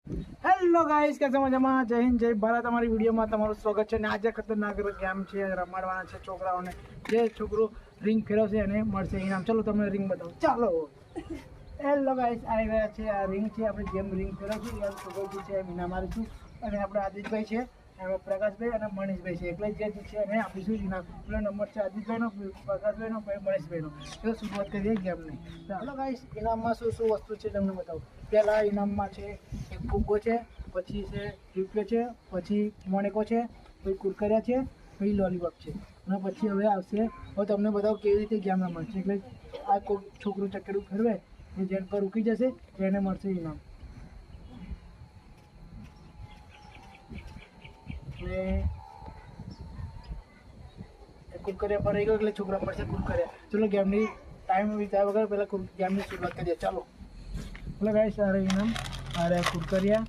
Hello guys, કેમ છો? મજામાં? જય હિન્દ, જય ભારત. અમારી વિડીયોમાં તમારું સ્વાગત છે. અને આજે ખતરનાક ગેમ છે, રમાડવાના છે છોકરાઓને. જે છોકરો રિંગ ફેરવશે એને મળશે ઇનામ. ચલો તમને રિંગ બતાવો. ચાલો. હેલો ગાઈસ, આવી ગયા છે. આ રિંગ છે. આપણે જેમ રિંગ ફેરવશું એમ છોકરો છે એમ ઇનામ આપીશું. અને આપણે આદિત્યભાઈ છે, એમાં પ્રકાશભાઈ અને મનીષભાઈ છે. એટલે જે છે એને આપીશું ઇનામ. પેલો નંબર છે આદિત્યભાઈનો, પ્રકાશભાઈનો, મનીષભાઈનો. તો શરૂઆત કરીએ ગેમની. ચાલો ગાઈસ, ઇનામમાં શું શું વસ્તુ છે તમને બતાવું. પહેલાં ઇનામમાં છે એક ફુગ્ગો છે, પછી છે રૂપિયો છે, પછી મોનેકો છે, પછી કુરકરિયા છે, પછી લોલીપોપ છે. અને પછી હવે આવશે, હવે તમને બતાવું કેવી રીતે ગેમ રમશે. એટલે આ કોઈ છોકરું ચક્કરું ફેરવે એ જેન પર રૂકી જશે એને મળશે ઇનામ. અને કુરકરિયા પર રહી ગયો એટલે છોકરા પડશે કુરકરિયા. ચલો ગેમની ટાઈમ વિતાવ્યા વગર પહેલાં ગેમની શરૂઆત કરીએ. ચાલો. એટલે ગાઈસ, આ ઇનામ, આ કુરકરિયા,